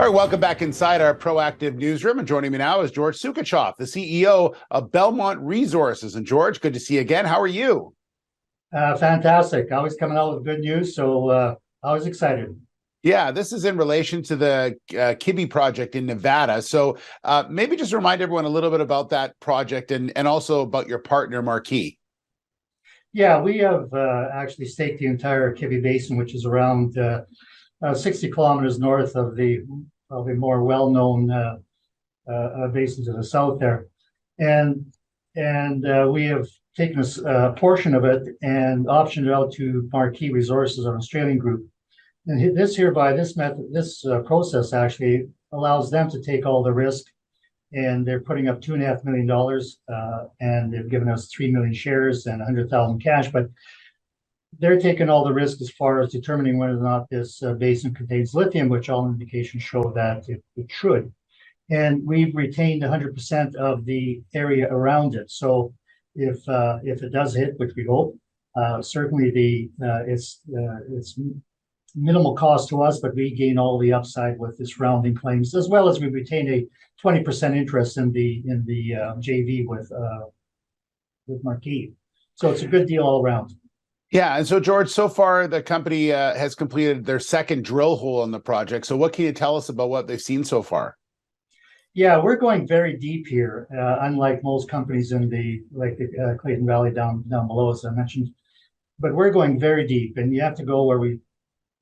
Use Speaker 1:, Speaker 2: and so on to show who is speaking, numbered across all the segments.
Speaker 1: All right, welcome back inside our proactive newsroom. And joining me now is George Sookochoff, the CEO of Belmont Resources. And George, good to see you again. How are you?
Speaker 2: Fantastic. Always coming out with good news. So I was excited.
Speaker 1: Yeah, this is in relation to the Kibby project in Nevada. So maybe just remind everyone a little bit about that project and also about your partner, Marquis.
Speaker 2: Yeah, we have actually staked the entire Kibby Basin, which is around 60 kilometers north of the probably more well-known basin to the south there. And we have taken a portion of it and optioned it out to Marquis Resources, an Australian group. And this process actually allows them to take all the risk, and they're putting up $2.5 million, and they've given us 3 million shares and 100,000 cash. But they're taking all the risk as far as determining whether or not this basin contains lithium, which all indications show that it should. And we've retained 100% of the area around it. So if it does hit, which we hope, certainly it's minimal cost to us, but we gain all the upside with the surrounding claims, as well as we retain a 20% interest in the JV with Marquis. So it's a good deal all around.
Speaker 1: Yeah, and so George, so far the company has completed their second drill hole in the project. So what can you tell us about what they've seen so far?
Speaker 2: Yeah, we're going very deep here, unlike most companies in the Clayton Valley down below, as I mentioned. But we're going very deep, and you have to go where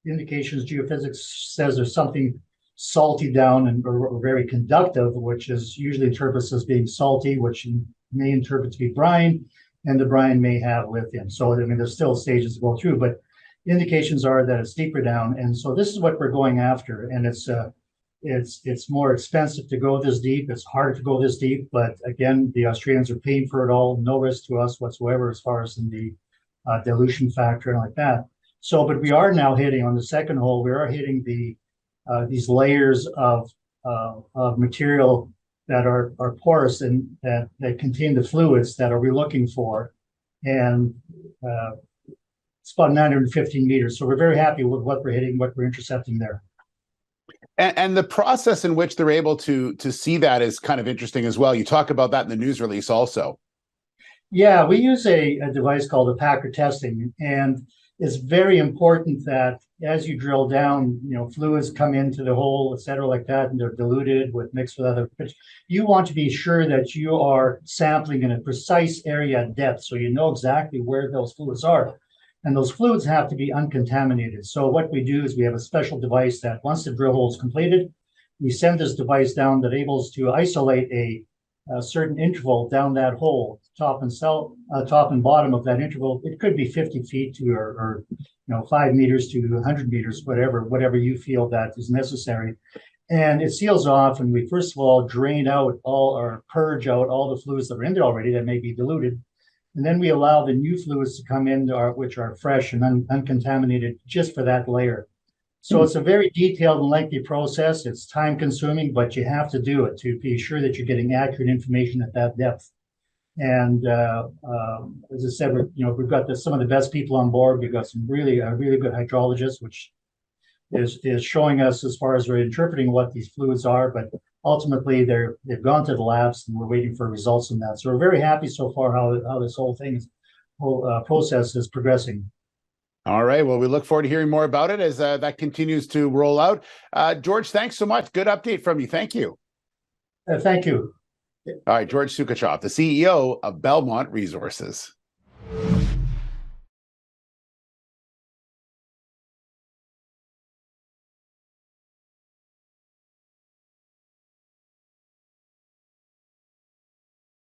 Speaker 2: indications geophysics says there's something salty down or very conductive, which is usually interpreted as being salty, which may interpret to be brine, and the brine may have lithium. So I mean, there's still stages to go through, but indications are that it's deeper down, and so this is what we're going after. And it's more expensive to go this deep. It's hard to go this deep, but again, the Australians are paying for it all. No risk to us whatsoever as far as in the dilution factor and like that. So, but we are now hitting on the second hole. We are hitting these layers of material that are porous and that contain the fluids that are we looking for, and it's about 915 meters. So we're very happy with what we're hitting, what we're intercepting there.
Speaker 1: And the process in which they're able to see that is kind of interesting as well. You talk about that in the news release also.
Speaker 2: Yeah, we use a device called a packer testing, and it's very important that as you drill down, fluids come into the hole, et cetera, like that, and they're diluted mixed with other. You want to be sure that you are sampling in a precise area at depth, so you know exactly where those fluids are. And those fluids have to be uncontaminated. So what we do is we have a special device that once the drill hole is completed, we send this device down that able to isolate a certain interval down that hole, top and bottom of that interval. It could be 50 feet to or 5 meters to 100 meters, whatever you feel that is necessary. And it seals off, and we first of all drain out purge out all the fluids that are in there already that may be diluted. And then we allow the new fluids to come in, which are fresh and uncontaminated, just for that layer. So it's a very detailed and lengthy process. It's time consuming, but you have to do it to be sure that you're getting accurate information at that depth. And as I said, we've got some of the best people on board. We've got some really good hydrologists, which is showing us as far as we're interpreting what these fluids are. But ultimately, they've gone to the labs, and we're waiting for results on that. So we're very happy so far how this whole process is progressing.
Speaker 1: All right. Well, we look forward to hearing more about it as that continues to roll out. George, thanks so much. Good update from you. Thank you.
Speaker 2: Thank you.
Speaker 1: All right. George Sookochoff, the CEO of Belmont Resources.